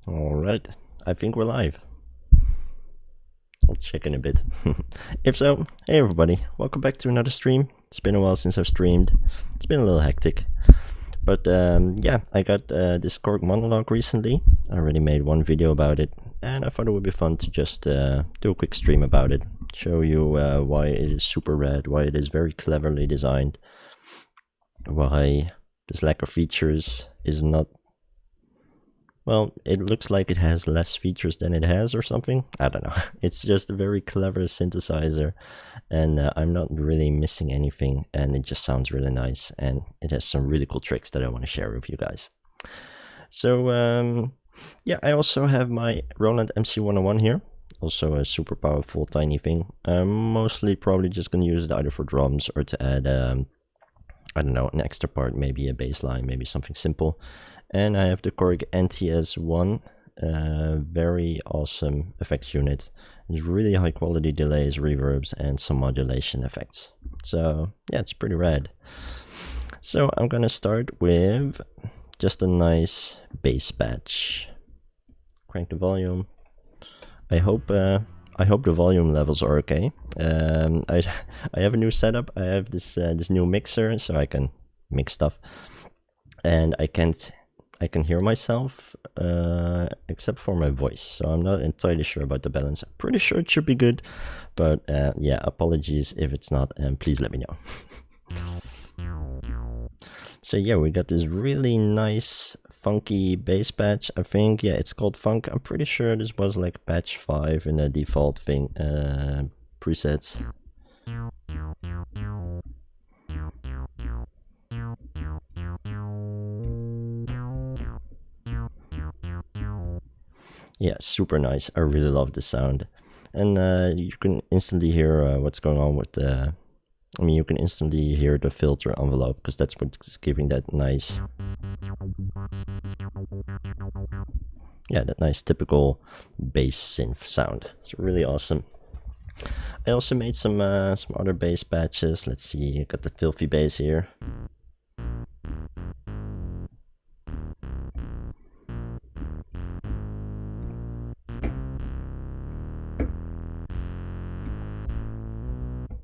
Alright, I think we're live. I'll check in a bit. If so, hey everybody, welcome back to another stream. It's been a while since I've streamed. It's been a little hectic. But yeah, I got this Korg MonoLogue recently. I already made one video about it, and I thought it would be fun to just do a quick stream about it. Show you why it is super rad, why it is very cleverly designed, why this lack of features is not... Well, it looks like it has less features than it has or something. I don't know. It's just a very clever synthesizer, and I'm not really missing anything, and it just sounds really nice, and it has some really cool tricks that I want to share with you guys. So yeah, I also have my Roland MC101 here. Also a super powerful tiny thing. I'm mostly probably just going to use it either for drums or to add, I don't know, an extra part, maybe a bass line, maybe something simple. And I have the Korg NTS1, very awesome effects unit. It's really high quality delays, reverbs, and some modulation effects. So yeah, it's pretty rad. So I'm gonna start with just a nice bass patch. Crank the volume. I hope the volume levels are okay. I have a new setup. I have this this new mixer, so I can mix stuff, and I can hear myself except for my voice, so I'm not entirely sure about the balance. I'm pretty sure it should be good, but yeah, apologies if it's not, and please let me know. So yeah, we got this really nice funky bass patch. I think, yeah, it's called Funk. I'm pretty sure this was like patch 5 in the default thing presets. Yeah, super nice. I really love the sound, and you can instantly hear what's going on with the... I mean, you can instantly hear the filter envelope, because that's what's giving that nice... Yeah, that nice typical bass synth sound. It's really awesome. I also made some other bass patches. Let's see, I got the filthy bass here.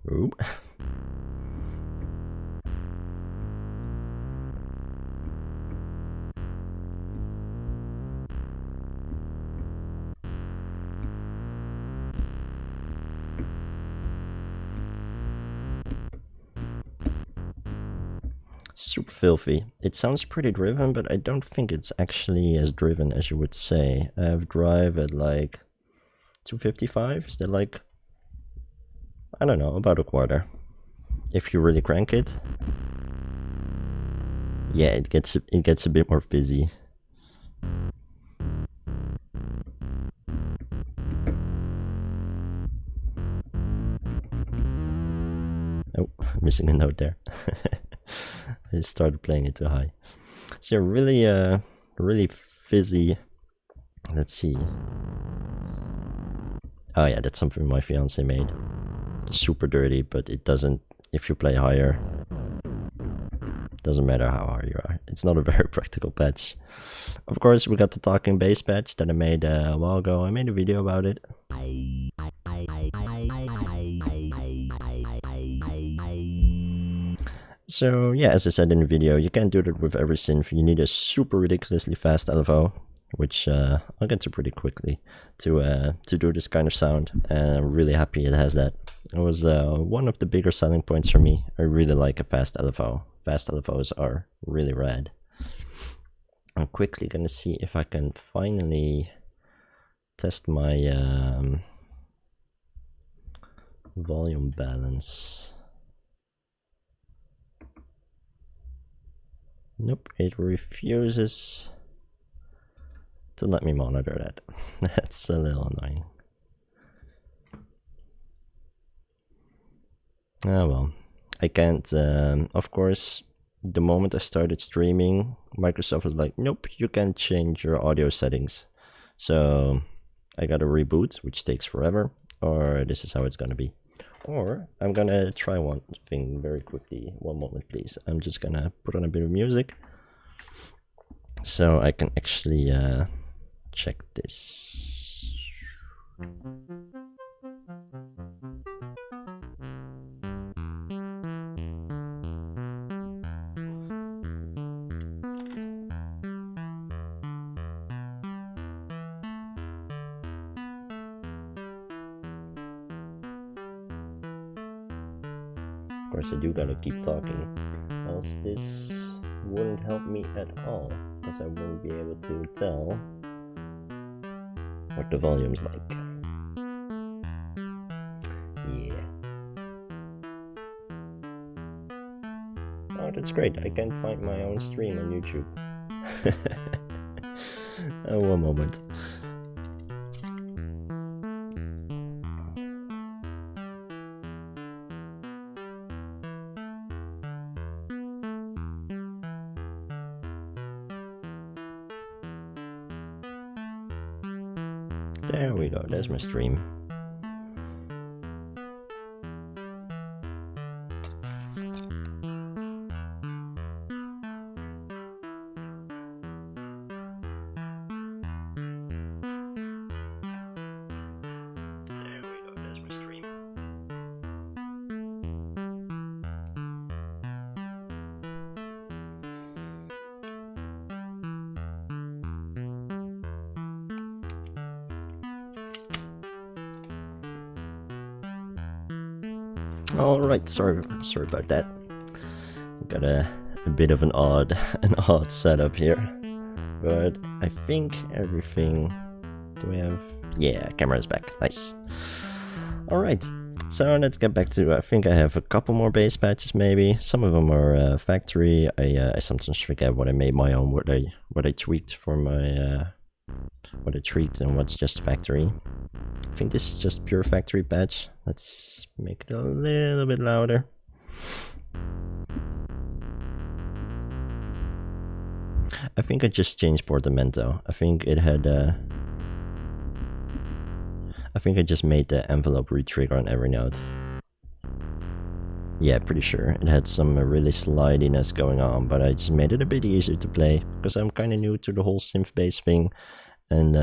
Ooh. Super filthy. It sounds pretty driven, but I don't think it's actually as driven as you would say. I have drive at like 255. Is that like, I don't know, about a quarter. If you really crank it, yeah, it gets a bit more fizzy. Oh, missing a note there. I started playing it too high. So really, really fizzy. Let's see. Oh yeah, that's something my fiance made. Super dirty, but it doesn't, if you play higher, doesn't matter how hard you are. It's not a very practical patch. Of course, we got the talking bass patch that I made a while ago. I made a video about it. So yeah, as I said in the video, you can't do that with every synth. You need a super ridiculously fast LFO, which I'll get to pretty quickly, to do this kind of sound. And I'm really happy it has that. It was one of the bigger selling points for me. I really like a fast LFO. Fast LFOs are really rad. I'm quickly gonna see if I can finally test my volume balance. Nope, it refuses to let me monitor that. That's a little annoying. Oh well, I can't, of course, the moment I started streaming, Microsoft was like, nope, you can't change your audio settings. So I gotta reboot, which takes forever, or this is how it's gonna be. Or I'm gonna try one thing very quickly. One moment, please. I'm just gonna put on a bit of music so I can actually check this. Of course, I do gotta keep talking, else this wouldn't help me at all, because I wouldn't be able to tell what the volume's like. Yeah. Oh, that's great. I can find my own stream on YouTube. One moment. There we go, there's my stream. Alright, sorry about that. Got a bit of an odd setup here. But I think everything... Do we have... Yeah, camera's back. Nice. Alright, so let's get back to... I think I have a couple more bass patches maybe. Some of them are factory. I sometimes forget what I made my own, what I tweaked for my... what I tweaked and what's just factory. I think this is just pure factory patch. Let's make it a little bit louder. I think I just changed portamento. I think it had I think I just made the envelope retrigger on every note. Yeah, pretty sure. It had some really slidiness going on, but I just made it a bit easier to play because I'm kind of new to the whole synth bass thing, and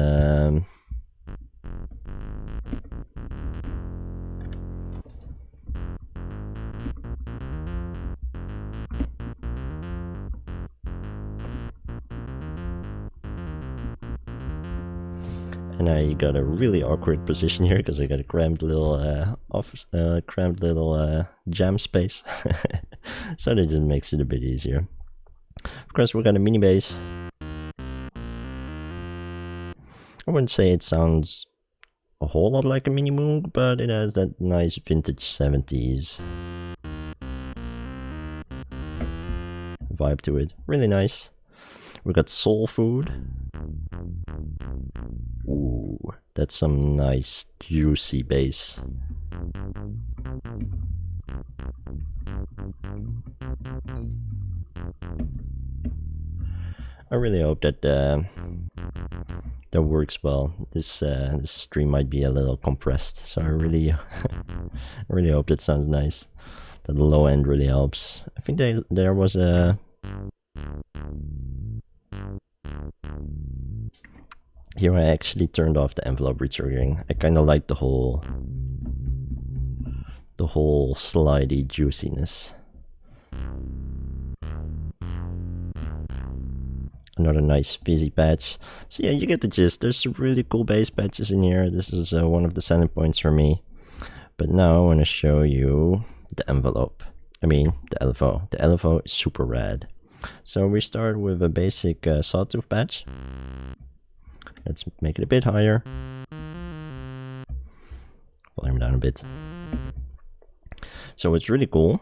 I got a really awkward position here because I got a cramped little jam space, so that just makes it a bit easier. Of course, we got a mini bass. I wouldn't say it sounds a whole lot like a mini Moog, but it has that nice vintage 70s vibe to it. Really nice. We got soul food. Ooh, that's some nice juicy bass. I really hope that that works well. This stream might be a little compressed, so I really hope that sounds nice. That the low end really helps. I think there was a... Here I actually turned off the envelope retriggering. I kind of like the whole slidey juiciness. Another nice fizzy patch. So yeah, you get the gist. There's some really cool bass patches in here. This is one of the selling points for me. But now I want to show you the envelope. I mean, the LFO. The LFO is super rad. So we start with a basic sawtooth patch. Let's make it a bit higher. Volume down a bit. So it's really cool.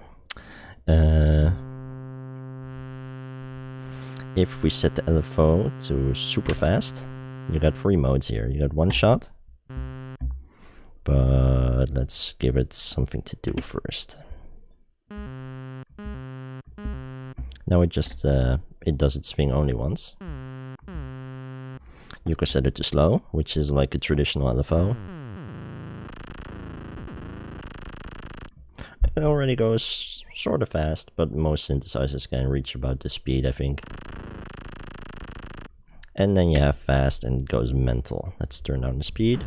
If we set the LFO to super fast, you got 3 modes here. You got one shot, but let's give it something to do first. Now it just it does its thing only once. You can set it to slow, which is like a traditional LFO. It already goes sort of fast, but most synthesizers can reach about this speed, I think. And then you have fast and it goes mental. Let's turn down the speed.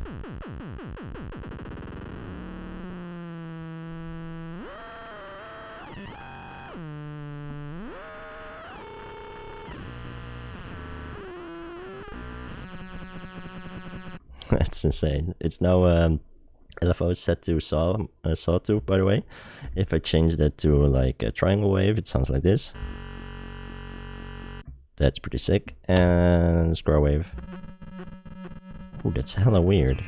That's insane. It's now LFO is set to sawtooth, by the way. If I change that to like a triangle wave, it sounds like this. That's pretty sick. And square wave. Ooh, that's hella weird.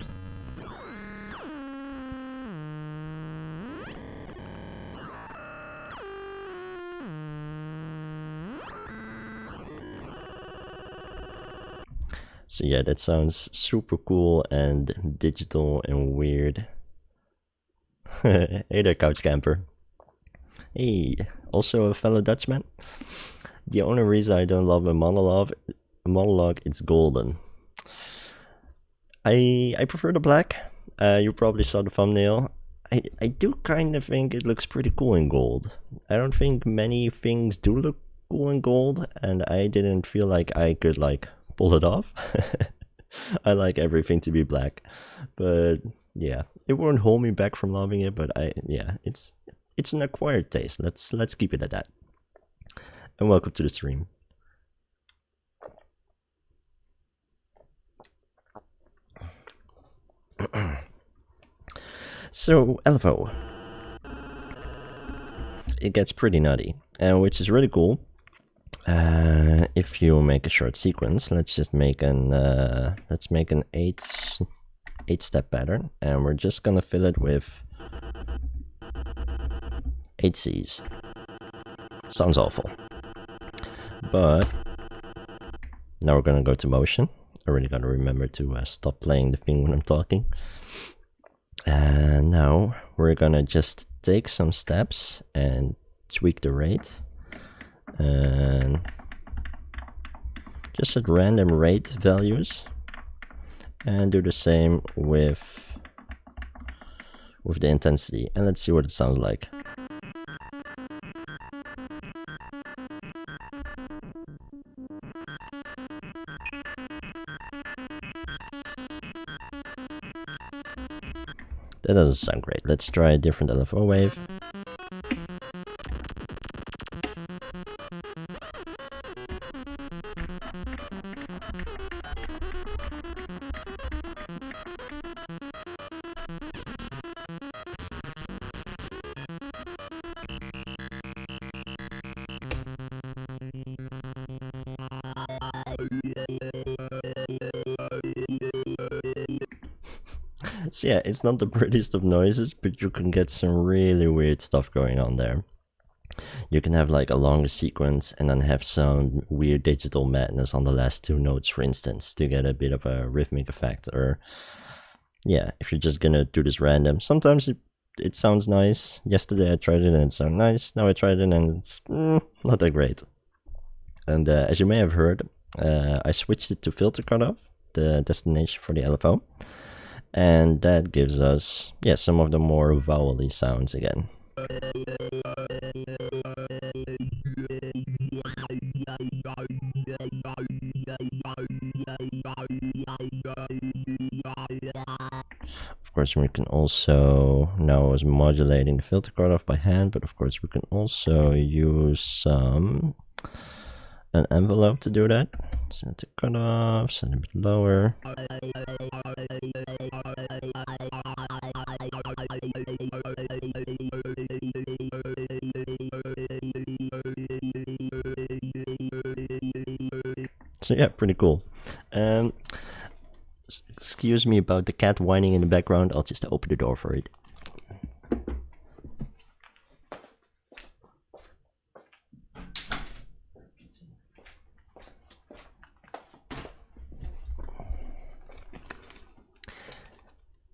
So yeah, that sounds super cool and digital and weird. Hey there, couch camper. Hey, also a fellow Dutchman. The only reason I don't love a monologue, it's golden. I prefer the black. You probably saw the thumbnail. I do kind of think it looks pretty cool in gold. I don't think many things do look cool in gold, and I didn't feel like I could like pull it off. I like everything to be black, but yeah, it won't hold me back from loving it. But it's an acquired taste. Let's keep it at that. And welcome to the stream. So LFO, it gets pretty nutty, which is really cool. If you make a short sequence, let's just make an eight step pattern, and we're just gonna fill it with 8 C's. Sounds awful, but now we're gonna go to motion. I really gotta remember to stop playing the thing when I'm talking. And now we're gonna just take some steps and tweak the rate. And just set random rate values and do the same with the intensity, and let's see what it sounds like. That doesn't sound great. Let's try a different LFO wave. So yeah, it's not the prettiest of noises, but you can get some really weird stuff going on there. You can have like a longer sequence and then have some weird digital madness on the last 2 notes, for instance, to get a bit of a rhythmic effect. Or yeah, if you're just gonna do this random, sometimes it sounds nice. Yesterday I tried it and it sounded nice. Now I tried it and it's not that great. And as you may have heard, I switched it to filter cutoff, the destination for the LFO. And that gives us, yeah, some of the more vowel-y sounds again. Of course, we can also, now I was modulating the filter cutoff by hand, but of course we can also use an envelope to do that. Set the cutoff, set it a bit lower. So yeah, pretty cool. Excuse me about the cat whining in the background. I'll just open the door for it.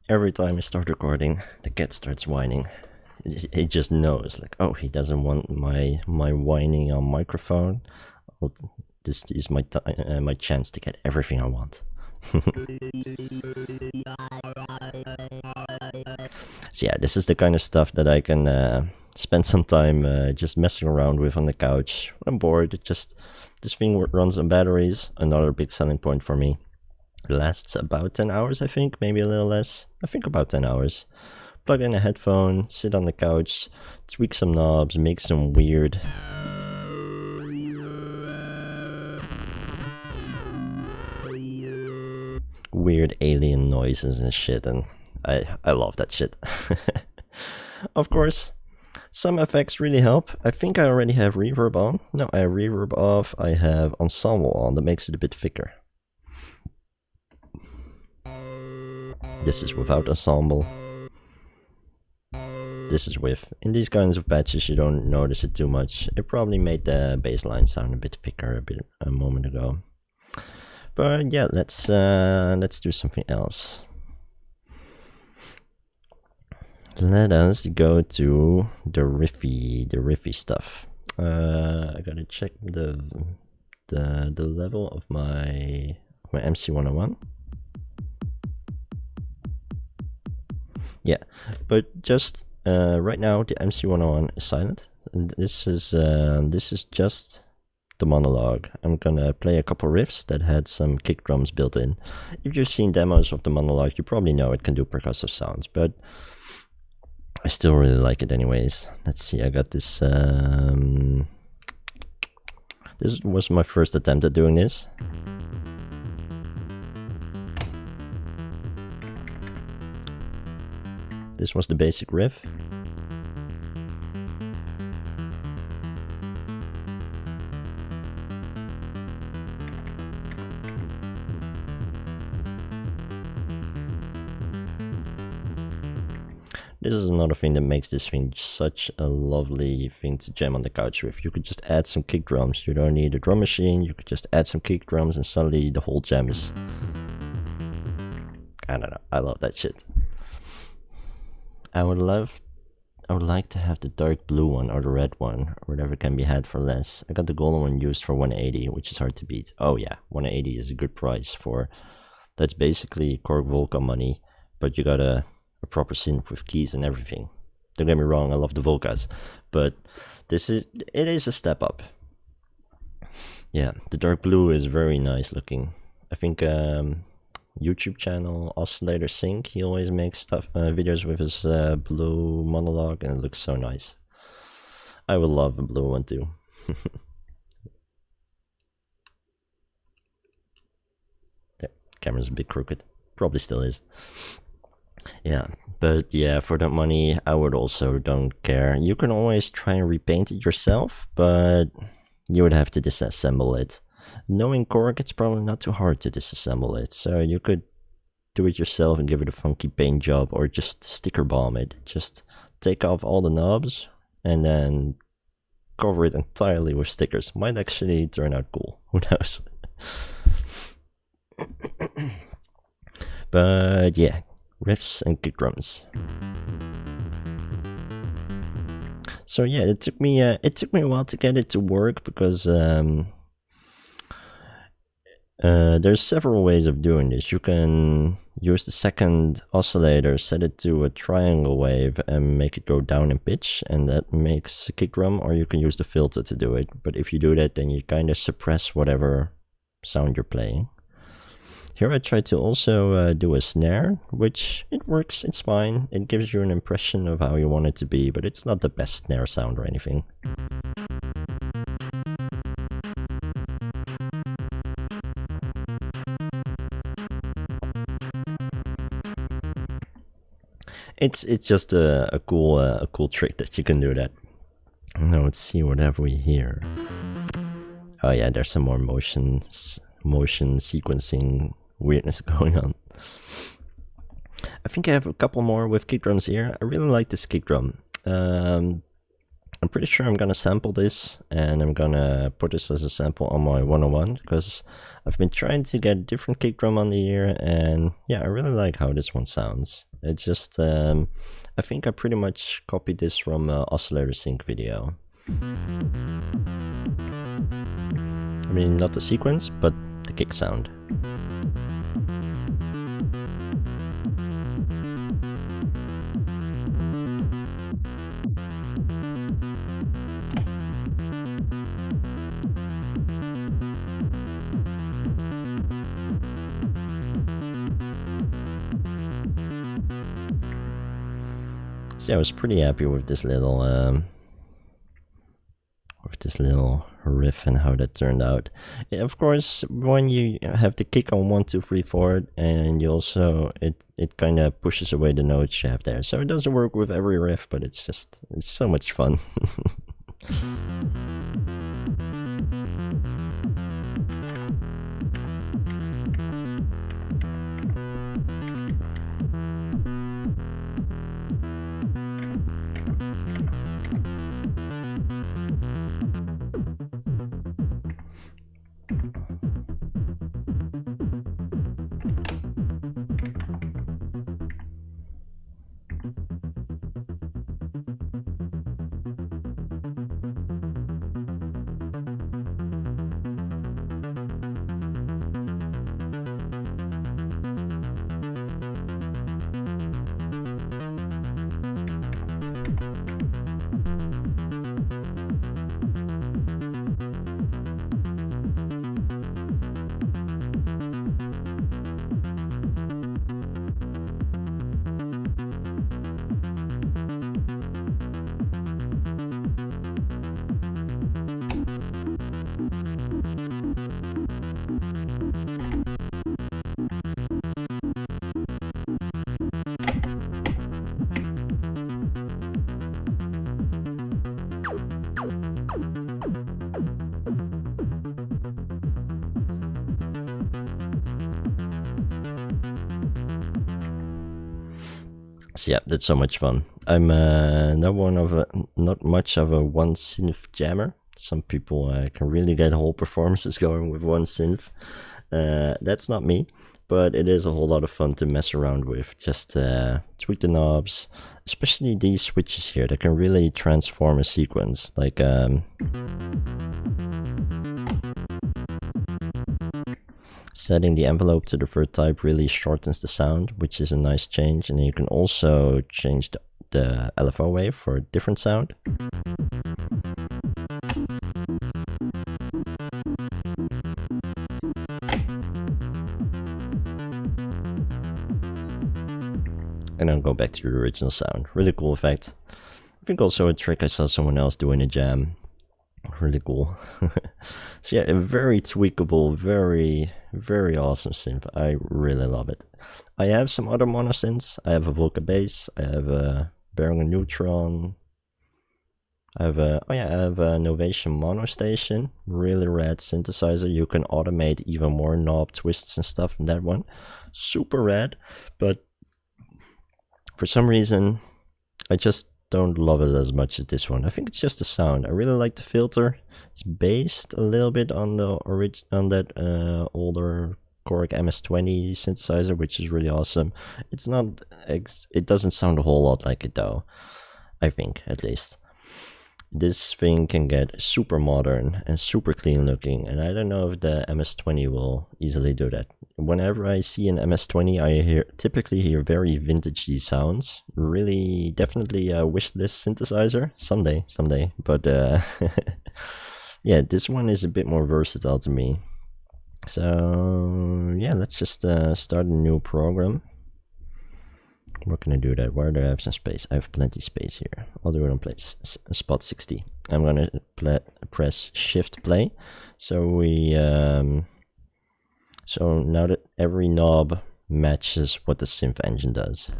Every time I start recording, the cat starts whining. It just knows, like, oh, he doesn't want my whining on microphone. Well, this is my my chance to get everything I want. So yeah, this is the kind of stuff that I can spend some time just messing around with on the couch. When I'm bored, this thing runs on batteries, another big selling point for me. It lasts about 10 hours, I think, maybe a little less. I think about 10 hours. Plug in a headphone, sit on the couch, tweak some knobs, make some weird alien noises and shit, and I love that shit. Of course, some effects really help. I think I already have reverb on. No, I have reverb off. I have ensemble on, that makes it a bit thicker. This is without ensemble. This is with. In these kinds of patches you don't notice it too much. It probably made the bass line sound a bit thicker a moment ago. But yeah, let's do something else. Let us go to the riffy stuff. I gotta check the level of my MC101. Yeah, but just right now the MC101 is silent. And this is just the MonoLogue. I'm gonna play a couple riffs that had some kick drums built in. If you've seen demos of the MonoLogue, you probably know it can do percussive sounds, but I still really like it anyways. Let's see, I got this. This was my first attempt at doing this. This was the basic riff. This is another thing that makes this thing such a lovely thing to jam on the couch with. You could just add some kick drums. You don't need a drum machine. You could just add some kick drums and suddenly the whole jam is... I don't know. I love that shit. I would like to have the dark blue one or the red one, or whatever can be had for less. I got the golden one used for 180, which is hard to beat. Oh yeah, 180 is a good price for... That's basically Korg Volca money, but you got a proper synth with keys and everything. Don't get me wrong, I love the Volcas, but it is a step up. Yeah, the dark blue is very nice looking. I think YouTube channel Oscillator Sync, he always makes stuff videos with his blue MonoLogue, and it looks so nice. I would love a blue one too. The camera's a bit crooked, probably still is. Yeah, but yeah, for that money I would also don't care. You can always try and repaint it yourself, but you would have to disassemble it. Knowing Korg, it's probably not too hard to disassemble it, so you could do it yourself and give it a funky paint job, or just sticker bomb it. Just take off all the knobs and then cover it entirely with stickers. Might actually turn out cool, who knows. But yeah, riffs and kick drums. So yeah, it took me a while to get it to work, because there's several ways of doing this. You can use the second oscillator, set it to a triangle wave and make it go down in pitch, and that makes a kick drum, or you can use the filter to do it. But if you do that, then you kind of suppress whatever sound you're playing. Here I tried to also do a snare, which it works, it's fine. It gives you an impression of how you want it to be, but it's not the best snare sound or anything. It's just a cool trick that you can do that. Now let's see what have we here. Oh yeah, there's some more motion sequencing weirdness going on. I think I have a couple more with kick drums here. I really like this kick drum. I'm pretty sure I'm gonna sample this, and I'm gonna put this as a sample on my 101, because I've been trying to get a different kick drum on the ear, and yeah, I really like how this one sounds. It's just, I think I pretty much copied this from Oscillator Sync video. I mean, not the sequence, but the kick sound. So yeah, I was pretty happy with this little riff and how that turned out. Of course, when you have the kick on 1, 2, 3, 4, and you also it kind of pushes away the notes you have there. So it doesn't work with every riff, but it's so much fun. So yeah, that's so much fun. I'm not much of a one synth jammer. Some people can really get whole performances going with one synth. That's not me, but it is a whole lot of fun to mess around with. Just tweak the knobs, especially these switches here that can really transform a sequence. Like setting the envelope to the third type really shortens the sound, which is a nice change. And you can also change the LFO wave for a different sound. And then go back to the original sound. Really cool effect. I think also a trick I saw someone else do in a jam. Really cool. So yeah, a very tweakable, very awesome synth. I really love it. I have some other mono synths. I have a Volca bass. I have a Behringer Neutron. I have a Novation Mono Station. Really rad synthesizer. You can automate even more knob twists and stuff in that one. Super rad. But for some reason, I just don't love it as much as this one. I think it's just the sound. I really like the filter. It's based a little bit on the older Korg MS-20 synthesizer, which is really awesome. It's not. It doesn't sound a whole lot like it though. I think, at least. This thing can get super modern and super clean looking, and I don't know if the MS-20 will easily do that. Whenever I see an MS-20, I typically hear very vintagey sounds. Really, definitely a wishlist synthesizer. Someday. But yeah, this one is a bit more versatile to me. So yeah, let's just start a new program. We're gonna do that. Where do I have some space? I have plenty of space here. I'll do it on place spot 60. I'm gonna press Shift play. So we so now that every knob matches what the synth engine does.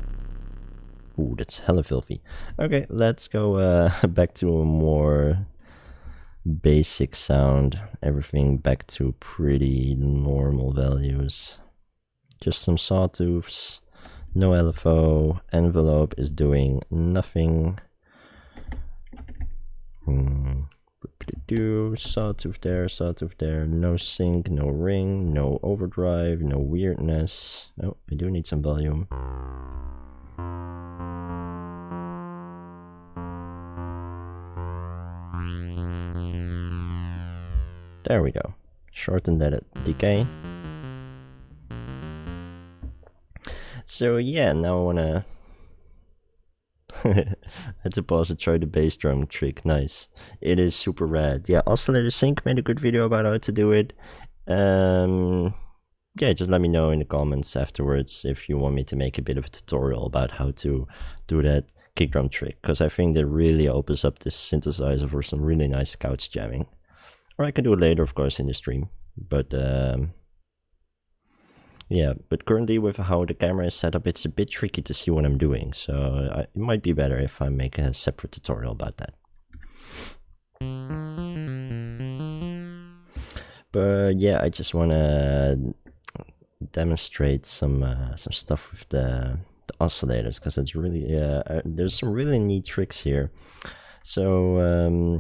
Ooh, that's hella filthy. Okay, let's go back to a more basic sound. Everything back to pretty normal values. Just some sawtooths. No LFO, envelope is doing nothing. Sawtooth there, no sync, no ring, no overdrive, no weirdness. Oh, I do need some volume. There we go. Shorten that decay. So yeah, now I wanna I had to pause and try the bass drum trick. Nice. It is super rad. Yeah, Oscillator Sync made a good video about how to do it. yeah, just let me know in the comments afterwards if you want me to make a bit of a tutorial about how to do that kick drum trick, because I think that really opens up this synthesizer for some really nice couch jamming. Or I can do it later, of course, in the stream. But yeah, but currently with how the camera is set up, it's a bit tricky to see what I'm doing. So it might be better if I make a separate tutorial about that. But yeah, I just want to demonstrate some stuff with the oscillators, because it's really there's some really neat tricks here. So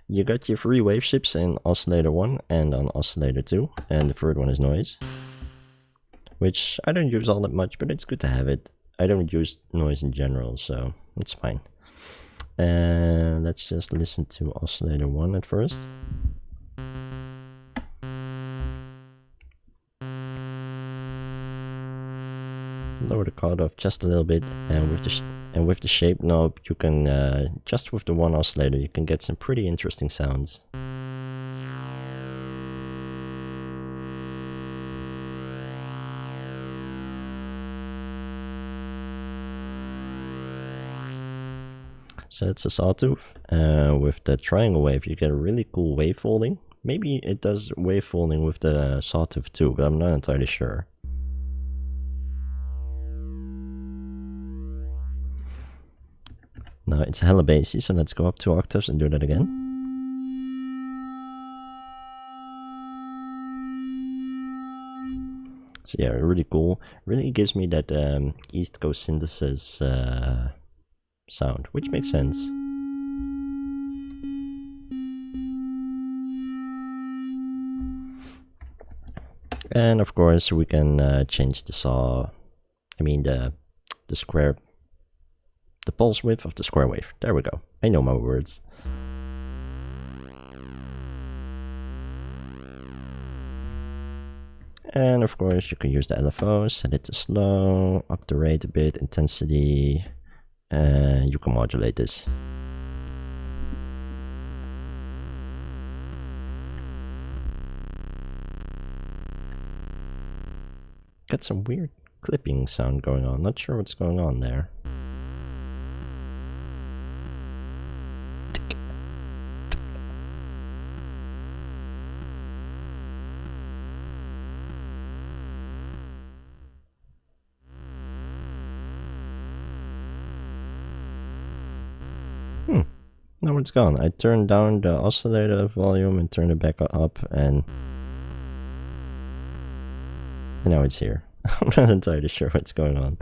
you got your 3 wave shapes in oscillator 1 and on oscillator 2, and the third one is noise, which I don't use all that much, but it's good to have it. I don't use noise in general, so it's fine. And let's just listen to oscillator 1 at first. Lower the cutoff just a little bit, and with the shape knob you can just with the one oscillator you can get some pretty interesting sounds. So it's a sawtooth. With the triangle wave you get a really cool wave folding. Maybe it does wave folding with the sawtooth too, but I'm not entirely sure. Now it's hella bassy, so let's go up 2 octaves and do that again. So yeah, really cool. Really gives me that East Coast synthesis sound, which makes sense. And of course we can change the the pulse width of the square wave. There we go. I know my words. And of course you can use the LFO, set it to slow, up the rate a bit, intensity, and you can modulate this. Got some weird clipping sound going on. Not sure what's going on there. Now it's gone. I turned down the oscillator volume and turned it back up, and now it's here. I'm not entirely sure what's going on.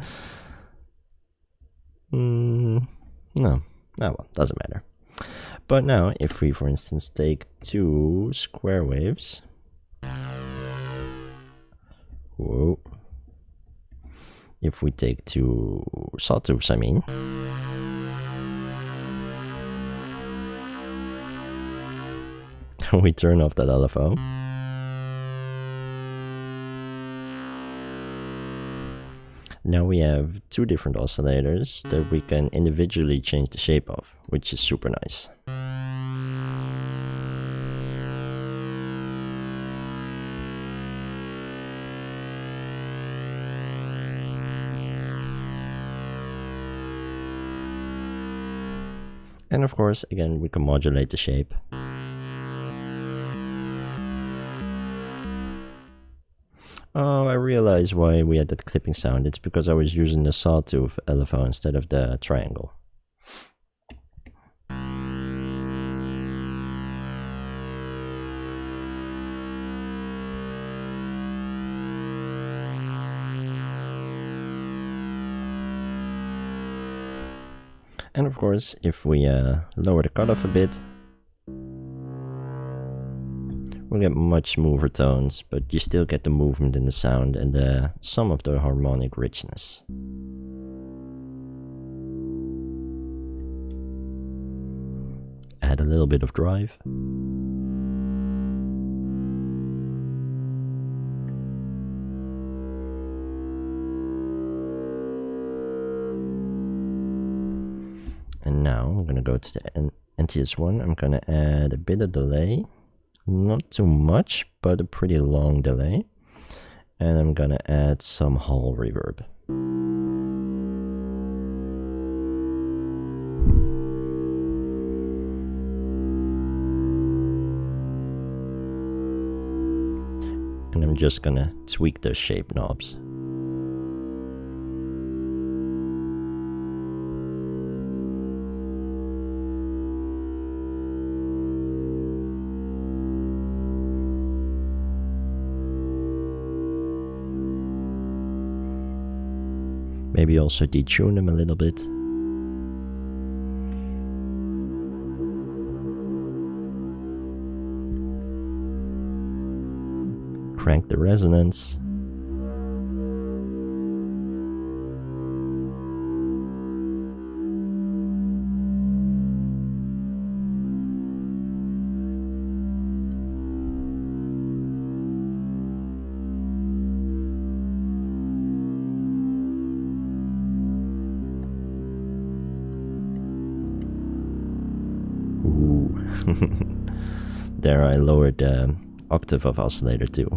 No. Oh well, doesn't matter. But now, if we, for instance, take 2 square waves. Whoa. If we take 2 sawtooths, I mean. We turn off that LFO. Now we have 2 different oscillators that we can individually change the shape of, which is super nice. And of course, again, we can modulate the shape. Oh, I realize why we had that clipping sound. It's because I was using the sawtooth LFO instead of the triangle. And of course, if we lower the cutoff a bit, we'll get much smoother tones, but you still get the movement in the sound and some of the harmonic richness. Add a little bit of drive. And now I'm gonna go to the NTS1. I'm gonna add a bit of delay. Not too much, but a pretty long delay. And I'm gonna add some hall reverb. And I'm just gonna tweak those shape knobs. Maybe also detune them a little bit. Crank the resonance. Ooh. There I lowered the octave of oscillator too.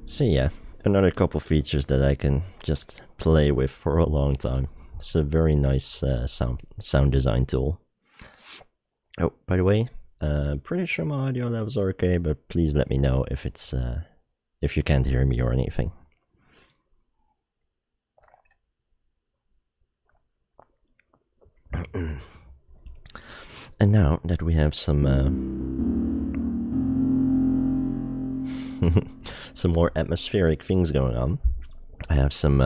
So yeah, another couple features that I can just play with for a long time. It's a very nice sound design tool. Oh, by the way, pretty sure my audio levels are okay, but please let me know if it's if you can't hear me or anything. And now that we have some some more atmospheric things going on, I have some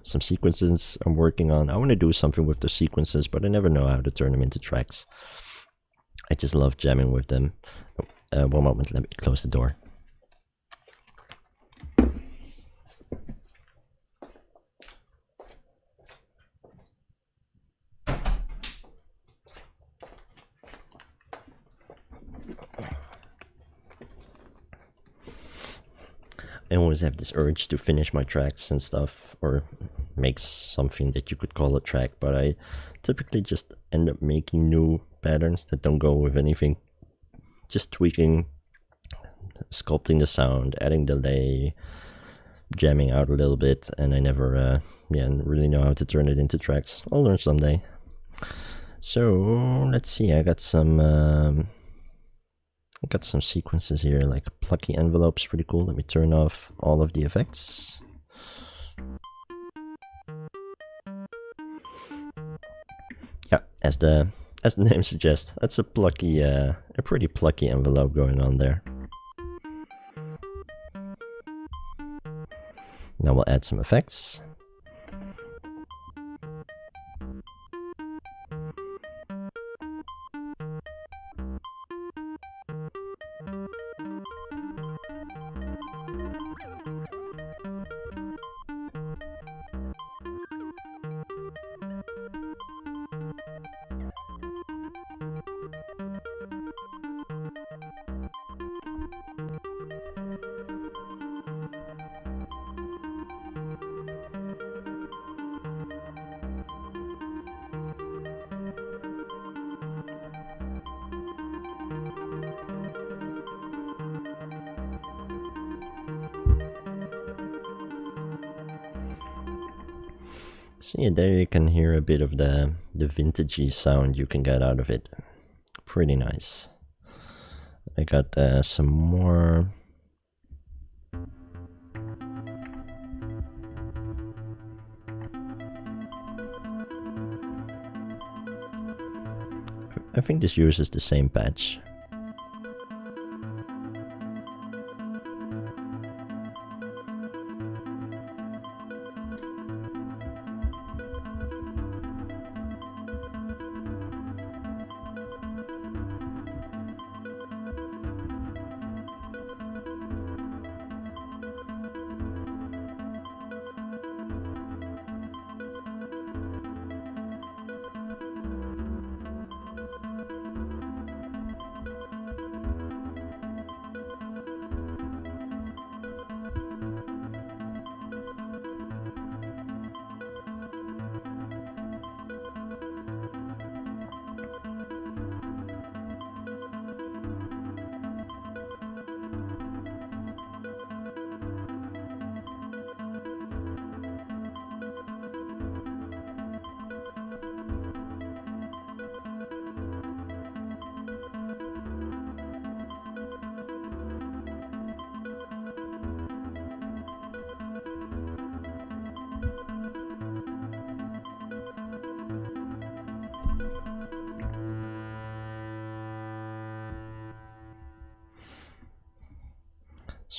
sequences I'm working on. I want to do something with the sequences, but I never know how to turn them into tracks. I just love jamming with them. One moment, let me close the door. I always have this urge to finish my tracks and stuff, or make something that you could call a track, but I typically just end up making new patterns that don't go with anything. Just tweaking, sculpting the sound, adding delay, jamming out a little bit, and I never really know how to turn it into tracks. I'll learn someday. So let's see, I got some sequences here, like plucky envelopes, pretty cool. Let me turn off all of the effects. Yeah, as the name suggests, that's a plucky, a pretty plucky envelope going on there. Now we'll add some effects. See, there you can hear a bit of the vintagey sound you can get out of it. Pretty nice. I got some more. I think this uses the same patch.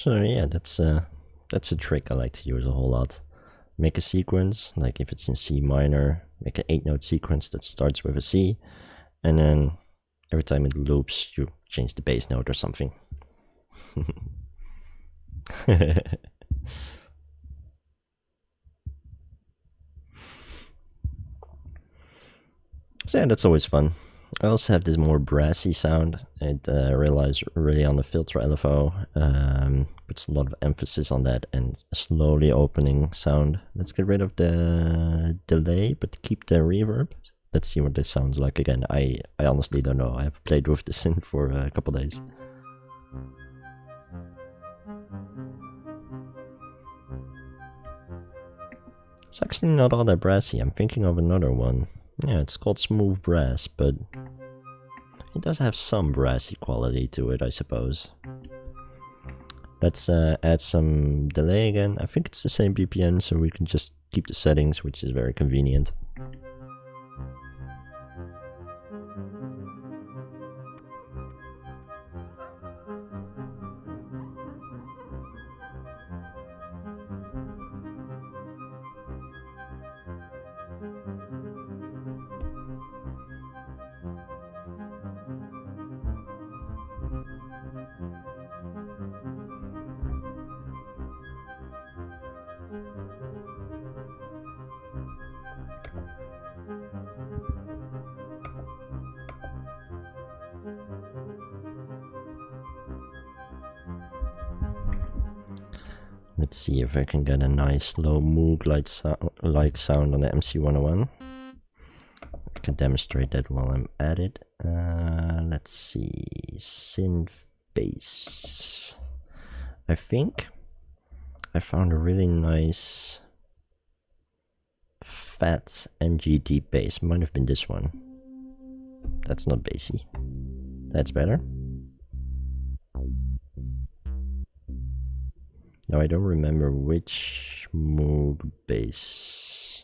So yeah, that's a trick I like to use a whole lot. Make a sequence, like if it's in C minor, make an 8-note sequence that starts with a C, and then every time it loops, you change the bass note or something. So yeah, that's always fun. I also have this more brassy sound. It relies really on the filter LFO, puts a lot of emphasis on that, and a slowly opening sound. Let's get rid of the delay, but keep the reverb. Let's see what this sounds like again. I honestly don't know. I have played with the synth for a couple days. It's actually not all that brassy. I'm thinking of another one. Yeah, it's called Smooth Brass, but it does have some brassy quality to it, I suppose. Let's add some delay again. I think it's the same BPM, so we can just keep the settings, which is very convenient. Let's see if I can get a nice low Moog-like sound on the MC101. I can demonstrate that while I'm at it. Let's see, synth bass. I think I found a really nice fat MGT bass. Might have been this one. That's not bassy. That's better. Now I don't remember which Moog bass.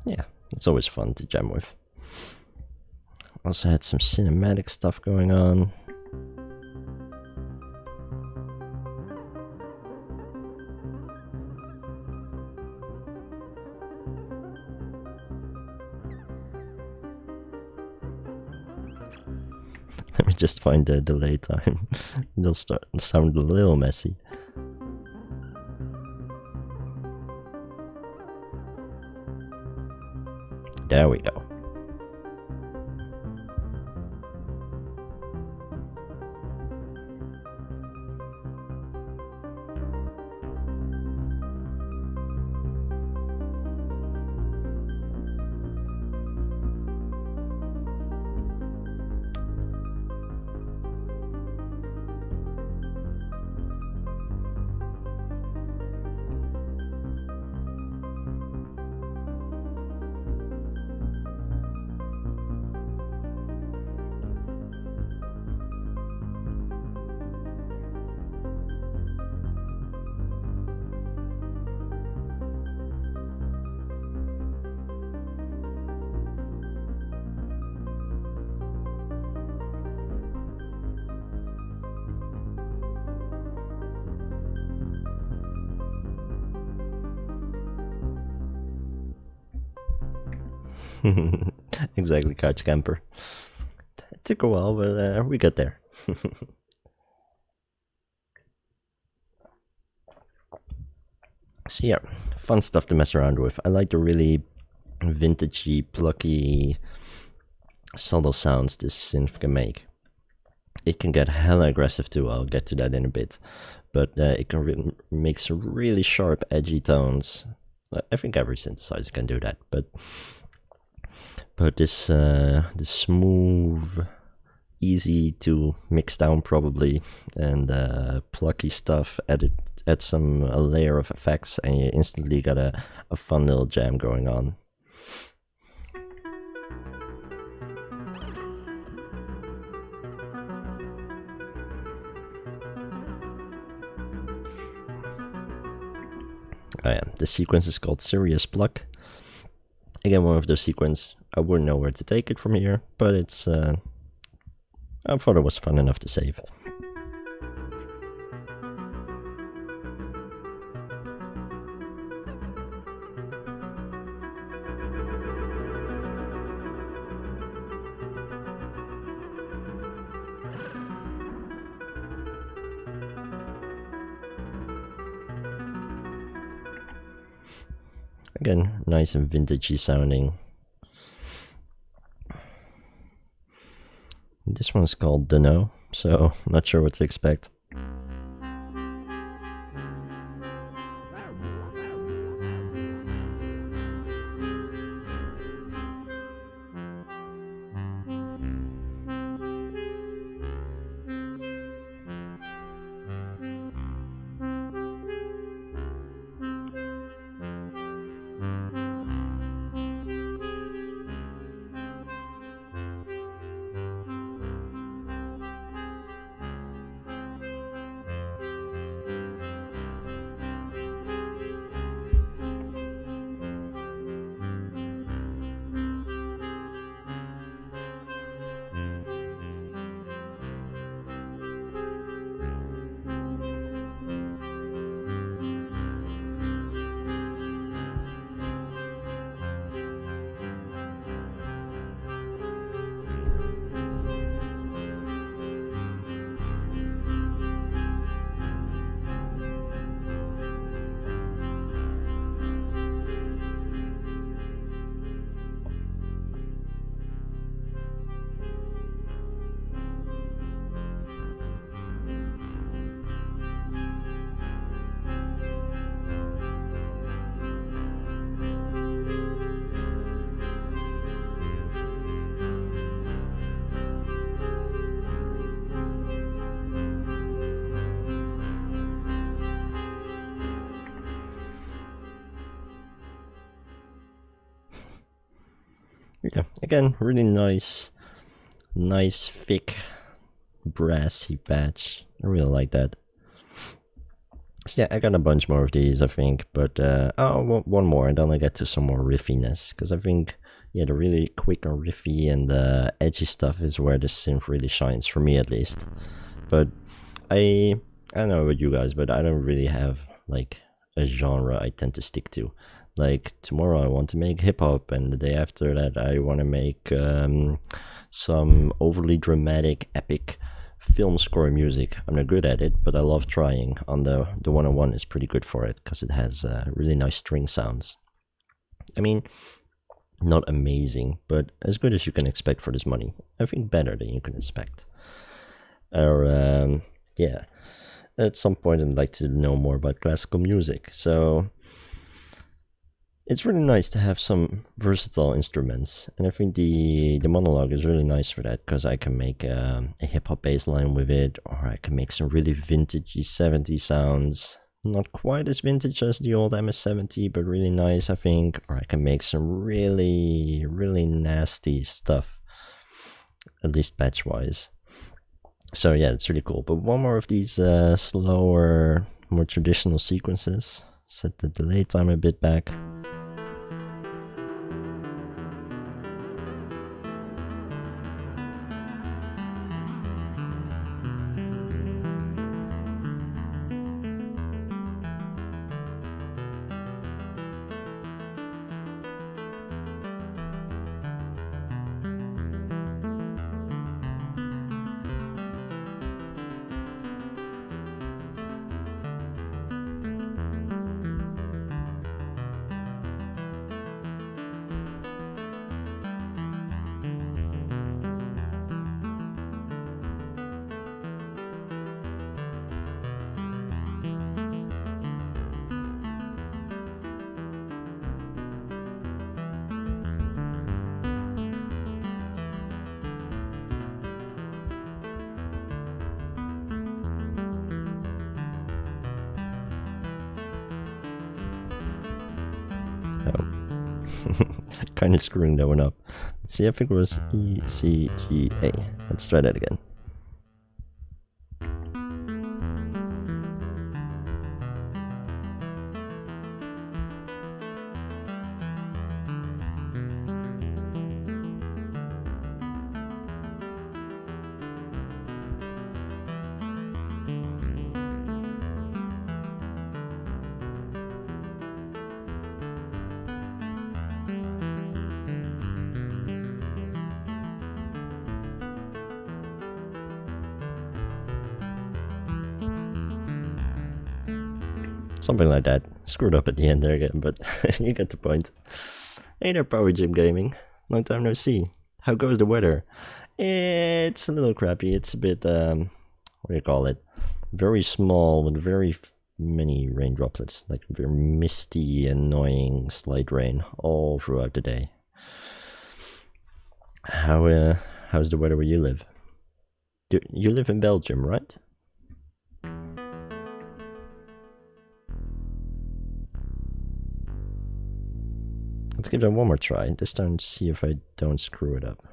Yeah, it's always fun to jam with. Also had some cinematic stuff going on. Let me just find the delay time. They'll start to sound a little messy. There we go. Exactly, couch camper. It took a while, but we got there. So yeah, fun stuff to mess around with. I like the really vintagey, plucky, subtle sounds this synth can make. it can get hella aggressive too. I'll get to that in a bit. But it can make some really sharp, edgy tones. I think every synthesizer can do that, but this this smooth, easy to mix down probably, and plucky stuff. Add some a layer of effects, and you instantly got a fun little jam going on. Oh yeah, the sequence is called Serious Pluck. Again, one of those sequences, I wouldn't know where to take it from here, but it's, I thought it was fun enough to save. Again, nice and vintagey sounding. This one's called Dunno, so not sure what to expect. Yeah, again, really nice, thick, brassy patch. I really like that. So yeah, I got a bunch more of these, I think, but one more, and then I get to some more riffiness, because I think, yeah, the really quick and riffy and edgy stuff is where the synth really shines, for me at least. But I don't know about you guys, but I don't really have, like, a genre I tend to stick to. Like, tomorrow I want to make hip-hop, and the day after that I want to make some overly dramatic, epic film score music. I'm not good at it, but I love trying. On the 101 is pretty good for it, because it has really nice string sounds. I mean, not amazing, but as good as you can expect for this money. I think better than you can expect. Or, yeah, at some point I'd like to know more about classical music, so it's really nice to have some versatile instruments, and I think the MonoLogue is really nice for that, because I can make a hip-hop bass line with it, or I can make some really vintagey 70s sounds. Not quite as vintage as the old MS-70, but really nice, I think. Or I can make some really, really nasty stuff, at least patch-wise. So yeah, it's really cool. But one more of these slower, more traditional sequences. Set the delay time a bit back. Oh. Kind of screwing that one up. Let's see, I think it was E, C, G, A. Let's try that again. Something like that. Screwed up at the end there again, but you get the point. Hey there, Power Gym Gaming. Long time no see. How goes the weather? It's a little crappy. It's a bit, what do you call it? Very small with very many rain droplets. Like very misty, annoying, slight rain all throughout the day. How's the weather where you live? You live in Belgium, right? Let's give that one more try. This time, see if I don't screw it up.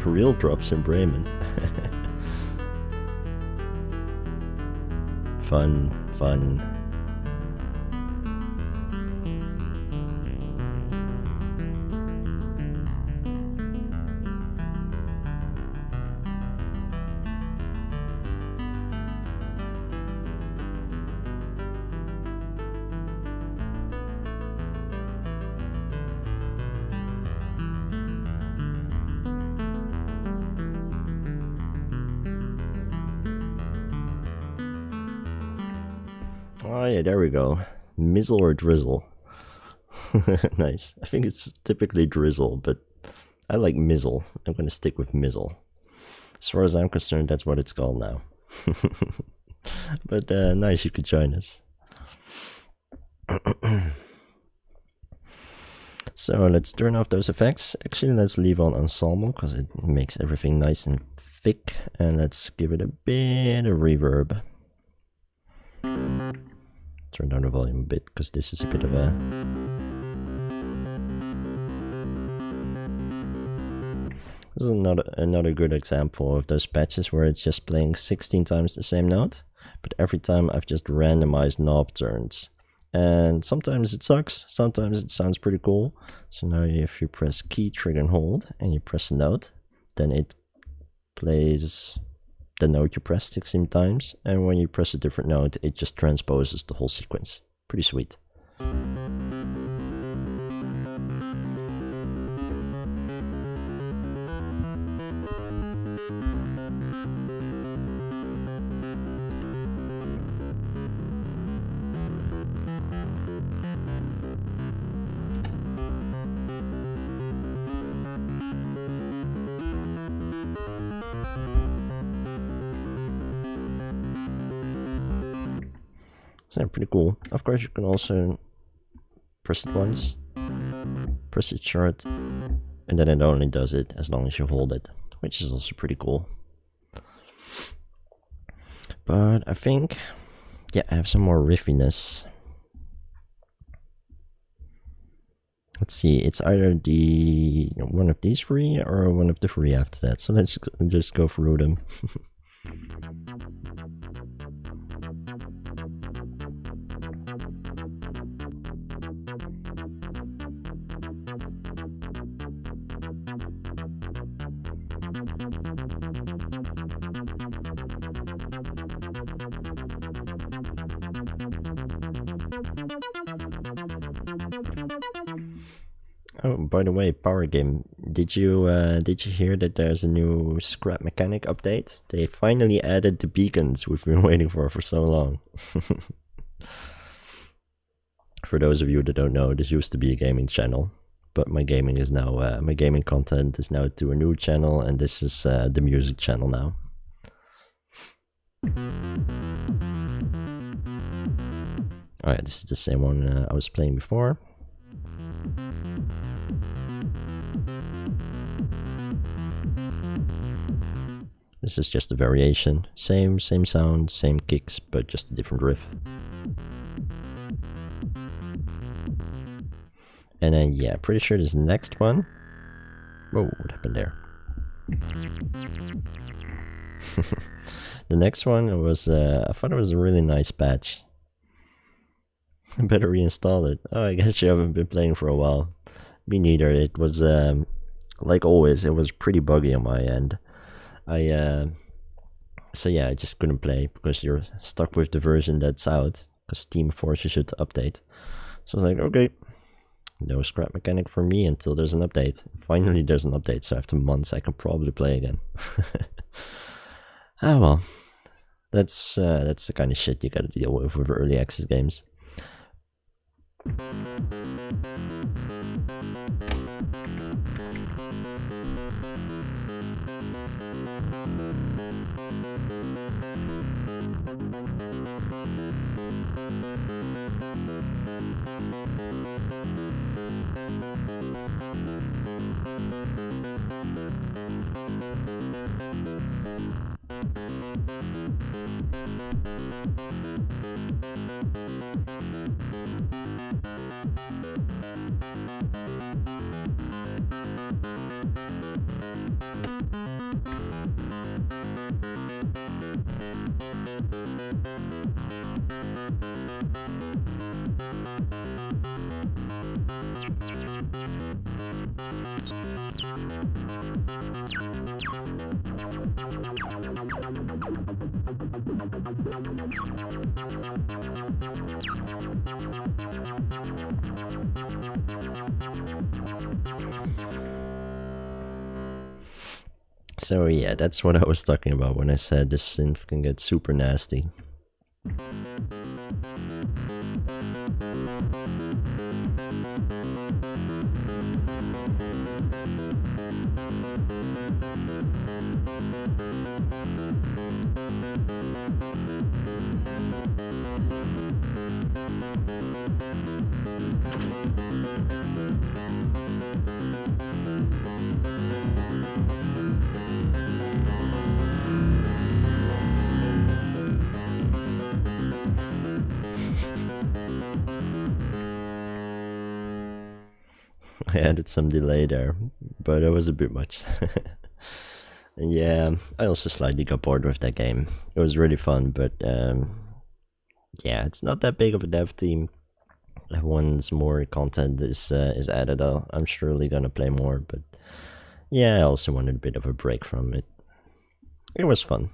Real drops in Bremen. Fun, fun. Oh yeah, there we go. Mizzle or drizzle? Nice. I think it's typically drizzle, but I like mizzle. I'm gonna stick with mizzle. As far as I'm concerned, that's what it's called now. But nice, you could join us. So let's turn off those effects. Actually, let's leave on ensemble because it makes everything nice and thick. And let's give it a bit of reverb. Turn down the volume a bit because this is a bit of a... This is another good example of those patches where it's just playing 16 times the same note, but every time I've just randomized knob turns. And sometimes it sucks, sometimes it sounds pretty cool. So now if you press key, trigger and hold, and you press a note, then it plays the note you pressed 16 times, and when you press a different note, it just transposes the whole sequence. Pretty sweet. So pretty cool. Of course, you can also press it once, press it short, and then it only does it as long as you hold it, which is also pretty cool. But I think, yeah, I have some more riffiness. Let's see, it's either the one of these three or one of the three after that. So let's just go through them. Oh, by the way, Power Game, did you hear that there's a new scrap mechanic update? They finally added the beacons we've been waiting for so long. For those of you that don't know, this used to be a gaming channel, but my gaming is now my gaming content is now to a new channel, and this is the music channel now. Oh yeah, this is the same one I was playing before. This is just a variation. Same sound, same kicks, but just a different riff. And then, yeah, pretty sure this next one... Whoa, what happened there? The next one was, I thought it was a really nice patch. I better reinstall it. Oh, I guess you haven't been playing for a while. Me neither. It was, like always, it was pretty buggy on my end. So yeah, I just couldn't play because you're stuck with the version that's out, because Steam forces you to update. So I was like, okay, no scrap mechanic for me until there's an update. Finally there's an update, so after months I can probably play again. Ah well, that's the kind of shit you gotta deal with early access games. So yeah, that's what I was talking about when I said this synth can get super nasty. I added some delay there, but it was a bit much. Yeah, I also slightly got bored with that game. It was really fun, but yeah, it's not that big of a dev team. Once more content is added, I'm surely gonna play more, but yeah, I also wanted a bit of a break from it. It was fun.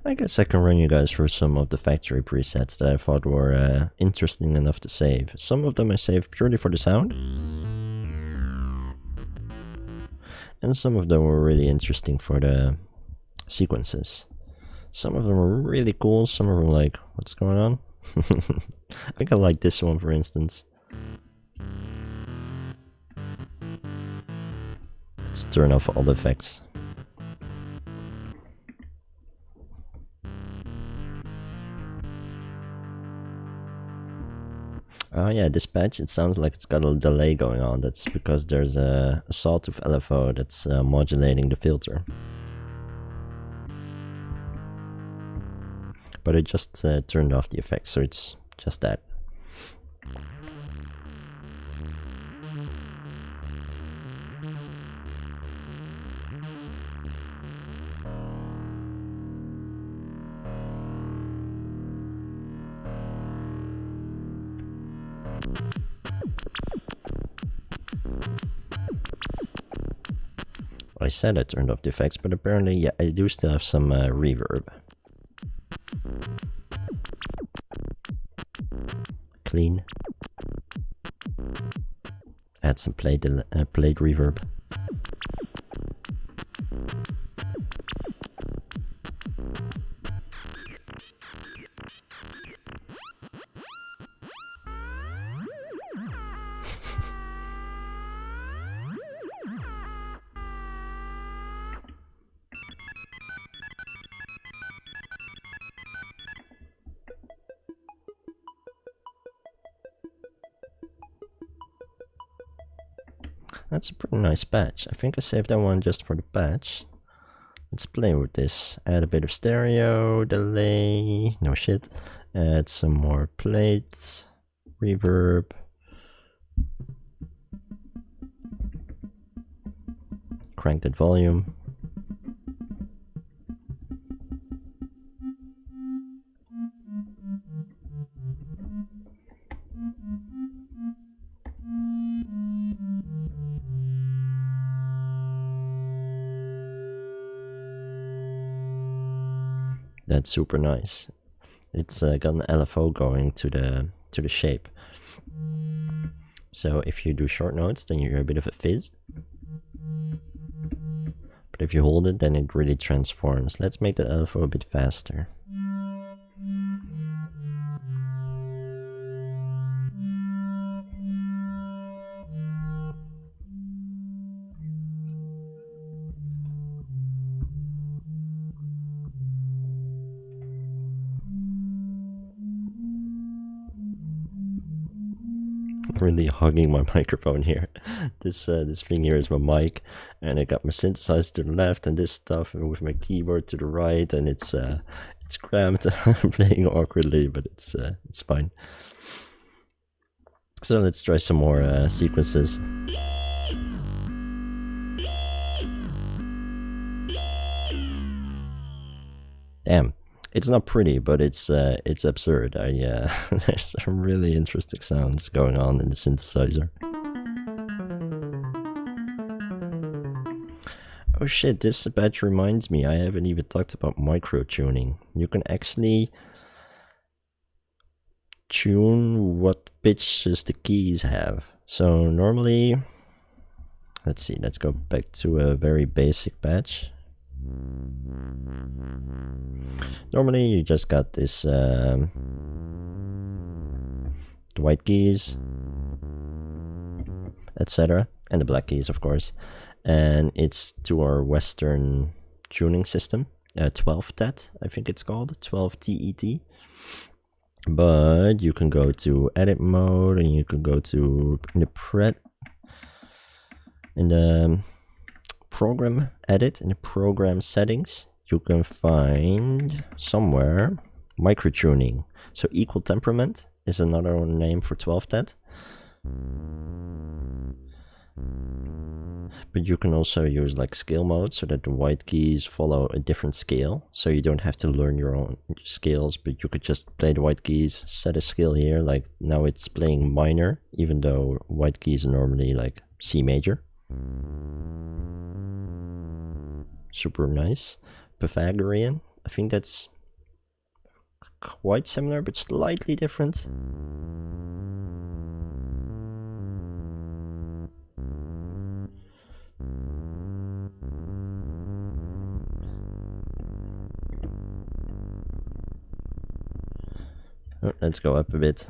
I guess I can run you guys through some of the factory presets that I thought were interesting enough to save. Some of them I saved purely for the sound, and some of them were really interesting for the sequences. Some of them were really cool, some of them like, what's going on? I think I like this one, for instance. Let's turn off all the effects. Oh yeah, this patch, it sounds like it's got a delay going on. That's because there's a sawtooth LFO that's modulating the filter. But I just turned off the effects, so it's just that. I said I turned off the effects, but apparently, yeah, I do still have some reverb. Clean. Add some plate reverb. That's a pretty nice patch. I think I saved that one just for the patch. Let's play with this. Add a bit of stereo, delay, no shit. Add some more plates, reverb. Crank that volume. That's super nice. It's got an LFO going to the shape. So if you do short notes, then you hear a bit of a fizz. But if you hold it, then it really transforms. Let's make the LFO a bit faster. Really hogging my microphone here. This thing here is my mic, and I got my synthesizer to the left and this stuff, and with my keyboard to the right, and it's cramped. I'm playing awkwardly, but it's fine. So let's try some more sequences. Damn. It's not pretty, but it's absurd. There's some really interesting sounds going on in the synthesizer. Oh shit, this patch reminds me, I haven't even talked about micro tuning. You can actually tune what pitches the keys have. So normally, let's see, let's go back to a very basic patch. Normally you just got this the white keys, etc., and the black keys, of course, and it's to our Western tuning system, 12 TET, I think it's called, 12 TET. But you can go to edit mode, and you can go to in the program edit, in the program settings, you can find somewhere micro tuning. So equal temperament is another name for 12 TET. But you can also use like scale mode, so that the white keys follow a different scale, so you don't have to learn your own scales, but you could just play the white keys, set a scale here, like now it's playing minor, even though white keys are normally like C major. Super nice. Pythagorean, I think that's quite similar but slightly different. Oh, let's go up a bit.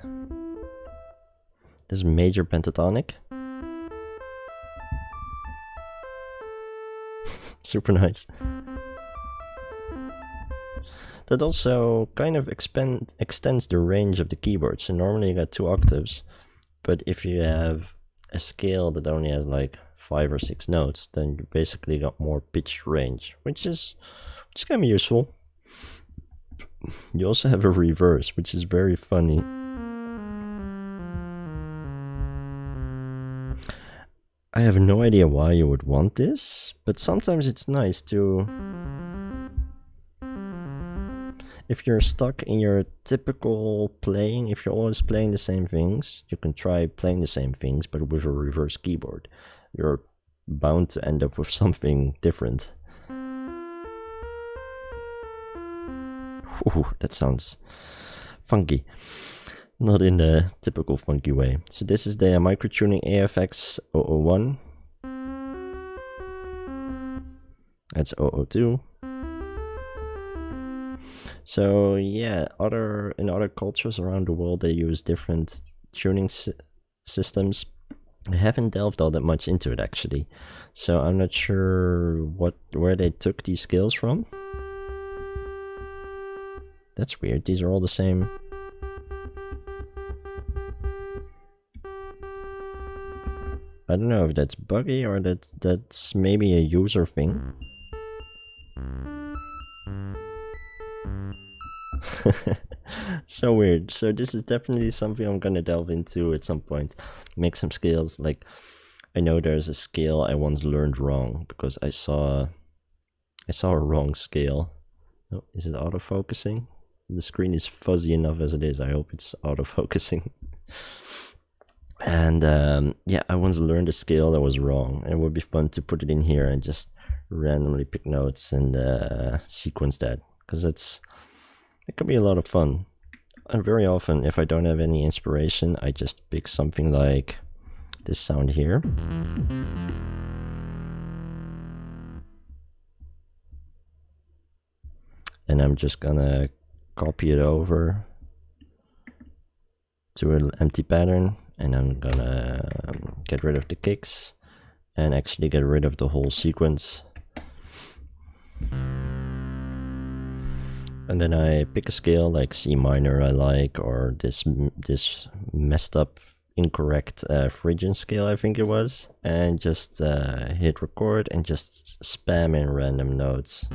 This is major pentatonic. Super nice. That also kind of extends the range of the keyboard. So normally you got 2 octaves, but if you have a scale that only has like 5 or 6 notes, then you basically got more pitch range, which is kind of useful. You also have a reverse, which is very funny. I have no idea why you would want this, but sometimes it's nice to... If you're stuck in your typical playing, if you're always playing the same things, you can try playing the same things, but with a reverse keyboard. You're bound to end up with something different. Ooh, that sounds funky. Not in the typical funky way. So this is the microtuning AFX 001. That's 002. So yeah, in other cultures around the world, they use different tuning systems. I haven't delved all that much into it actually, so I'm not sure where they took these skills from. That's weird. These are all the same. I don't know if that's buggy or that's maybe a user thing. So weird. So this is definitely something I'm gonna delve into at some point. Make some scales. Like, I know there's a scale I once learned wrong because I saw a wrong scale. Oh, is it autofocusing? The screen is fuzzy enough as it is. I hope it's autofocusing. And yeah, I once learned a scale that was wrong. It would be fun to put it in here and just randomly pick notes and sequence that, because it can be a lot of fun. And very often, if I don't have any inspiration, I just pick something like this sound here. And I'm just gonna copy it over to an empty pattern, and I'm gonna get rid of the kicks and actually get rid of the whole sequence. And then I pick a scale like C minor I like, or this messed up incorrect Phrygian scale I think it was, and just hit record and just spam in random notes.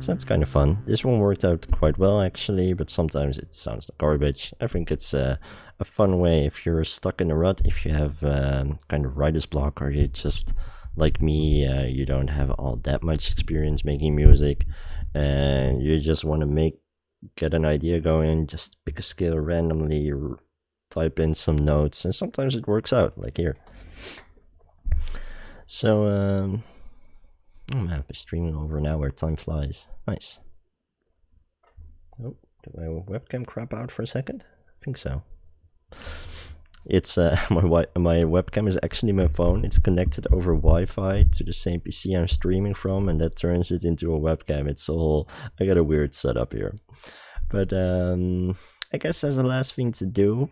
So that's kind of fun. This one worked out quite well actually, but sometimes it sounds like garbage. I think it's a fun way if you're stuck in a rut, if you have kind of writer's block, or you just, like me, you don't have all that much experience making music, and you just want to get an idea going, just pick a scale randomly, type in some notes, and sometimes it works out, like here. So, oh man, I've been streaming over an hour, time flies. Nice. Oh, did my webcam crap out for a second? I think so. It's my webcam is actually my phone. It's connected over Wi-Fi to the same PC I'm streaming from, and that turns it into a webcam. It's all, I got a weird setup here. But I guess as a last thing to do,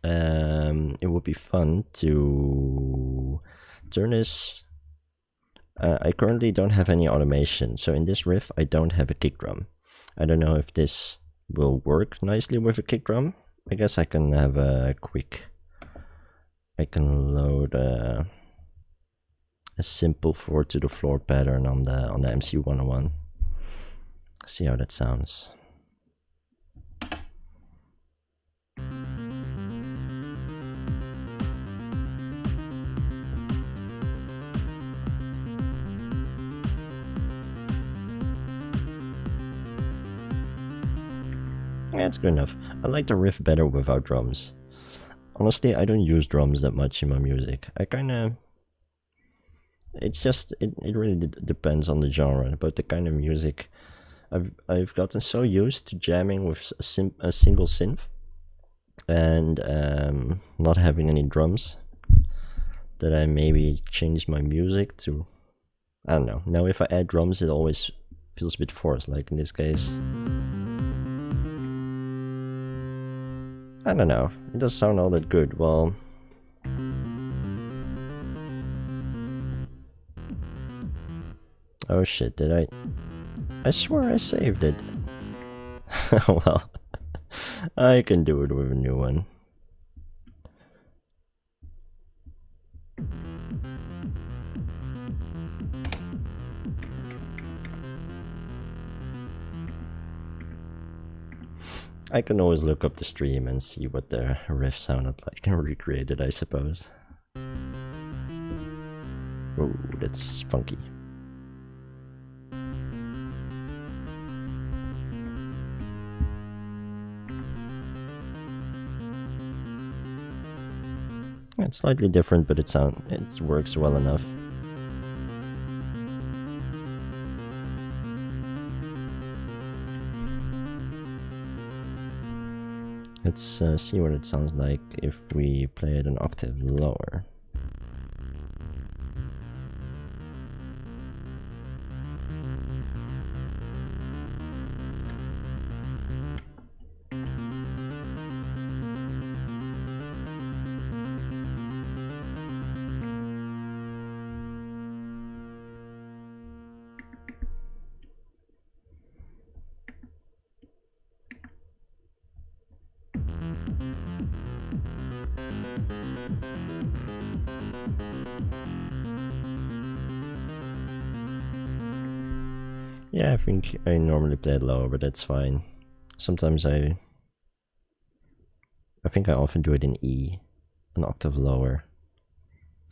it would be fun to turn this. I currently don't have any automation, so in this riff I don't have a kick drum. I don't know if this will work nicely with a kick drum. I guess I can have a quick, I can load a simple 4 to the floor pattern on the MC101. See how that sounds. Yeah, it's good enough. I like the riff better without drums. Honestly, I don't use drums that much in my music. I kinda... It's just, it really depends on the genre, but the kind of music... I've gotten so used to jamming with a single synth and not having any drums that I maybe changed my music to... I don't know. Now if I add drums, it always feels a bit forced, like in this case. I don't know, it doesn't sound all that good. Well, oh shit, did I swear I saved it. Well, I can do it with a new one. I can always look up the stream and see what the riff sounded like and recreate it, I suppose. Oh, that's funky. It's slightly different, but it works well enough. Let's see what it sounds like if we play it an octave lower. Yeah, I think I normally play it lower, but that's fine. Sometimes I think I often do it in E, an octave lower.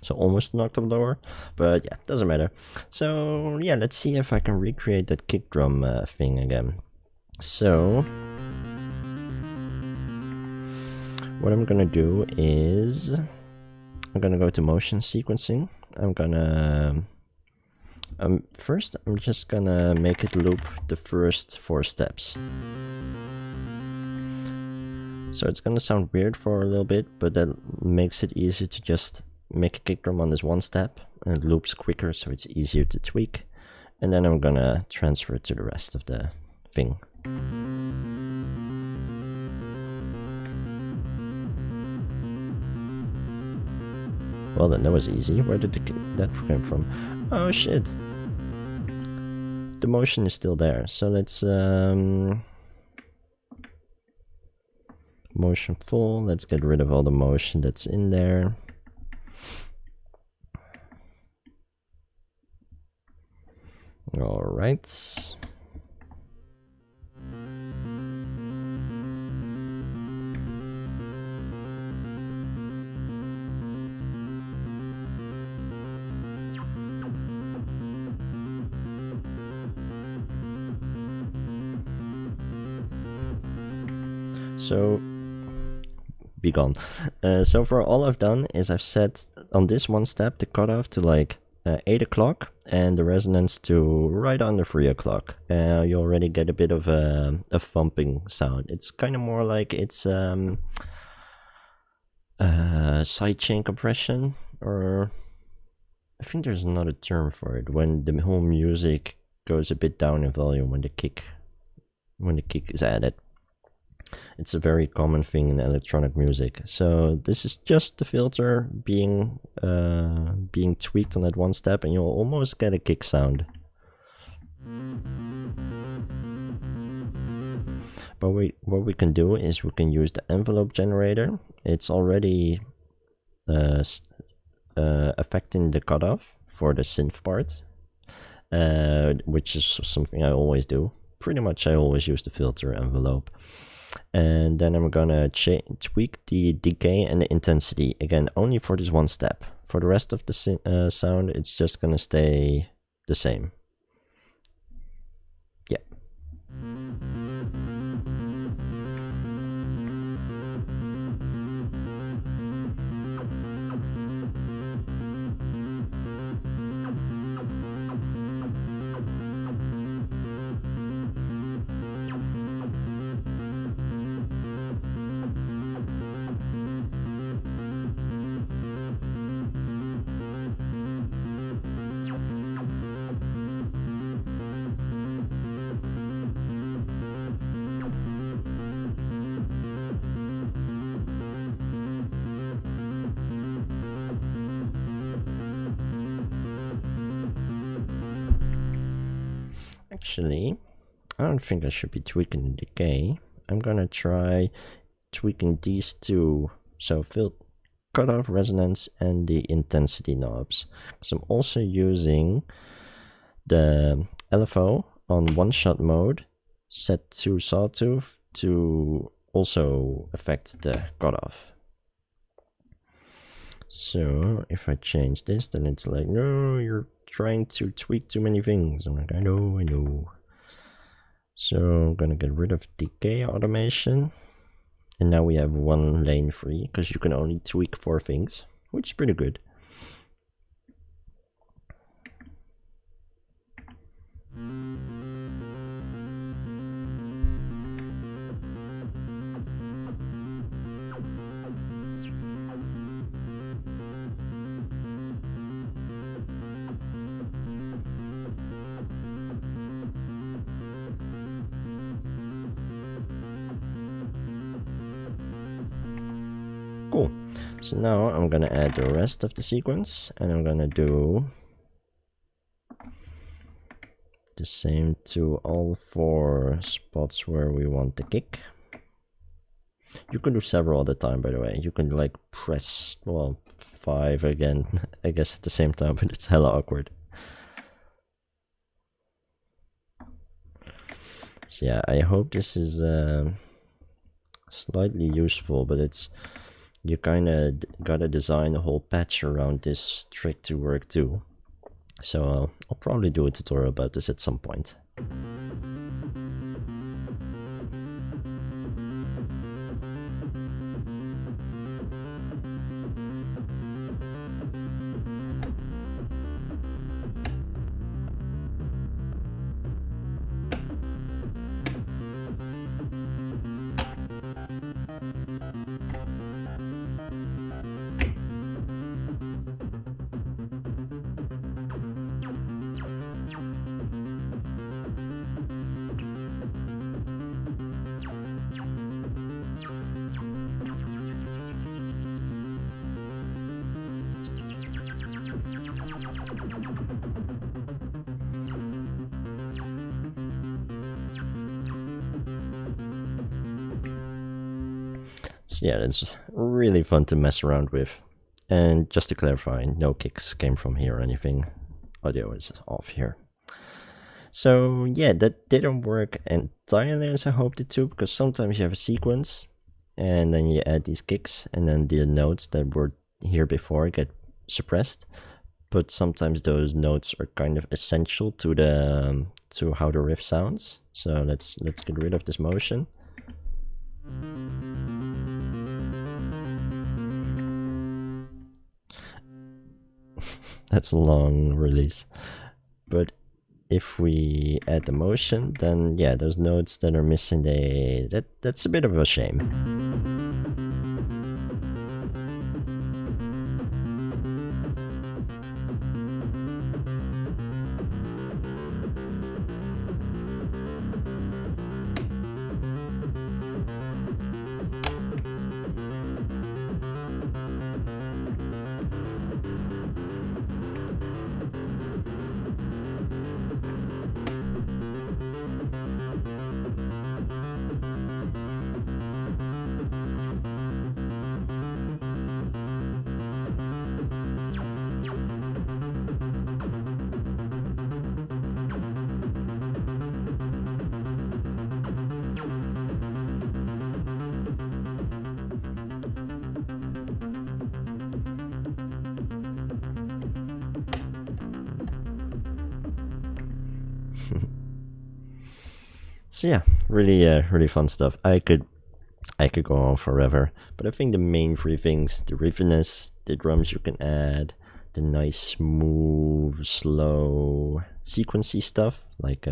So almost an octave lower, but yeah, doesn't matter. So yeah, let's see if I can recreate that kick drum thing again. So what I'm gonna do is I'm gonna go to motion sequencing. I'm gonna first I'm just gonna make it loop the first 4 steps. So it's gonna sound weird for a little bit, but that makes it easier to just make a kick drum on this one step, and it loops quicker, so it's easier to tweak. And then I'm gonna transfer it to the rest of the thing. Well then, that was easy. Where did that come from? Oh shit! The motion is still there, so let's motion full. Let's get rid of all the motion that's in there. All right. So be gone. So for all I've done is I've set on this one step the cutoff to like 8 o'clock and the resonance to right under 3 o'clock. You already get a bit of a thumping sound. It's kind of more like it's sidechain compression, or I think there's another term for it when the whole music goes a bit down in volume when the kick is added. It's a very common thing in electronic music. So this is just the filter being tweaked on that one step, and you'll almost get a kick sound. But what we can do is we can use the envelope generator. It's already affecting the cutoff for the synth part, which is something I always do. Pretty much I always use the filter envelope. And then I'm gonna tweak the decay and the intensity, again only for this one step. For the rest of the sound, it's just gonna stay the same. Yeah. Actually, I don't think I should be tweaking the decay. I'm gonna try tweaking these two, so cutoff, resonance, and the intensity knobs. So I'm also using the LFO on one-shot mode, set to sawtooth, to also affect the cutoff. So if I change this, then it's like, no, you're trying to tweak too many things. I'm like, I know. So I'm gonna get rid of decay automation. And now we have one lane free, because you can only tweak 4 things, which is pretty good. Cool. So now I'm gonna add the rest of the sequence, and I'm gonna do the same to all 4 spots where we want the kick. You can do several at a time, by the way. You can like press, well, 5 again, I guess at the same time, but it's hella awkward. So yeah, I hope this is slightly useful, but it's, you kind of gotta design a whole patch around this trick to work too. So I'll probably do a tutorial about this at some point. So yeah, it's really fun to mess around with. And just to clarify, no kicks came from here or anything. Audio is off here. So yeah, that didn't work entirely as I hoped it to, because sometimes you have a sequence and then you add these kicks and then the notes that were here before get suppressed. But sometimes those notes are kind of essential to the to how the riff sounds. So let's get rid of this motion. That's a long release. But if we add the motion, then yeah, those notes that are missing, that's a bit of a shame. So yeah, really fun stuff. I could go on forever, but I think the main 3 things: the riffiness, the drums you can add, the nice smooth, slow, sequency stuff, like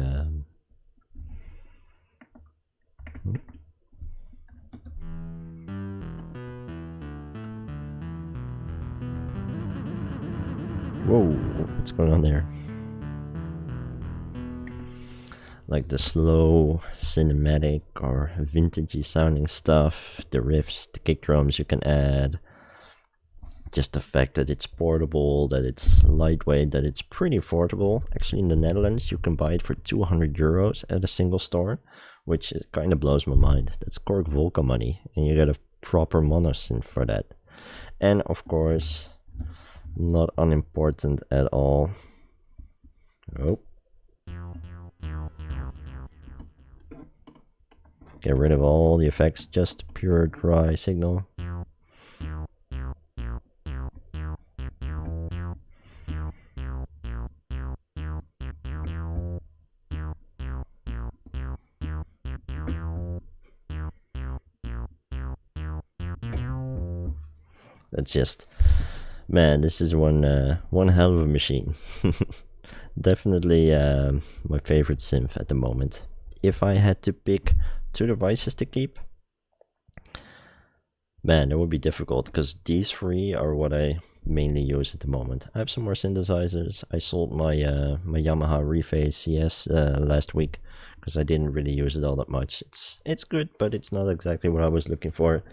whoa, what's going on there? Like the slow, cinematic or vintagey sounding stuff, the riffs, the kick drums you can add. Just the fact that it's portable, that it's lightweight, that it's pretty affordable. Actually, in the Netherlands, you can buy it for 200 euros at a single store, which kind of blows my mind. That's Korg Volca money, and you get a proper mono synth for that. And of course, not unimportant at all. Oh. Get rid of all the effects, just pure dry signal. That's just, man, this is one hell of a machine. Definitely my favorite synth at the moment. If I had to pick 2 devices to keep, man, that would be difficult, because these 3 are what I mainly use at the moment. I have some more synthesizers. I sold my my Yamaha Rephase CS last week, because I didn't really use it all that much. It's good, but it's not exactly what I was looking for.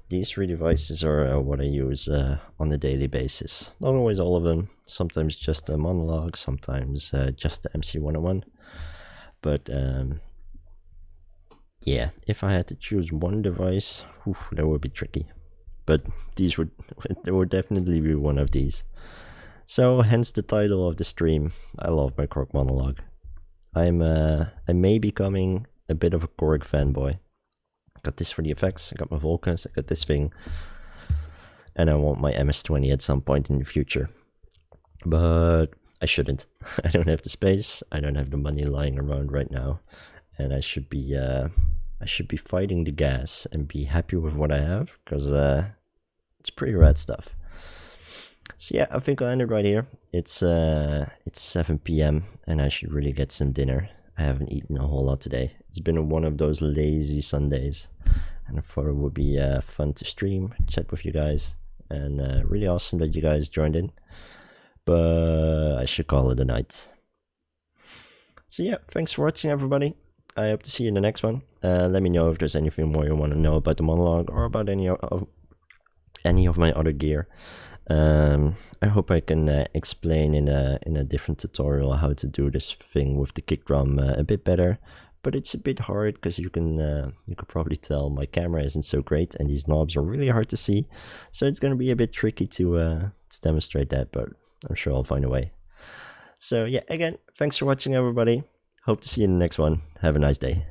These 3 devices are what I use on a daily basis. Not always all of them. Sometimes just a MonoLogue, sometimes just the MC101. But yeah, if I had to choose one device, that would be tricky. But these there would definitely be one of these. So hence the title of the stream. I love my Korg MonoLogue. I may becoming a bit of a Korg fanboy. Got this for the effects, I got my Volcans, I got this thing, and I want my MS-20 at some point in the future. But I shouldn't. I don't have the space, I don't have the money lying around right now, and I should be fighting the gas and be happy with what I have, because it's pretty rad stuff. So yeah, I think I'll end it right here. It's 7 PM and I should really get some dinner. I haven't eaten a whole lot today. It's been one of those lazy Sundays, and I thought it would be fun to stream, chat with you guys, and really awesome that you guys joined in. But I should call it a night. So yeah, thanks for watching, everybody. I hope to see you in the next one. Let me know if there's anything more you want to know about the MonoLogue or about any of my other gear. I hope I can explain in a different tutorial how to do this thing with the kick drum a bit better, but it's a bit hard because you could probably tell my camera isn't so great and these knobs are really hard to see, so it's going to be a bit tricky to demonstrate that, but I'm sure I'll find a way. So yeah, again, thanks for watching, everybody. Hope to see you in the next one. Have a nice day.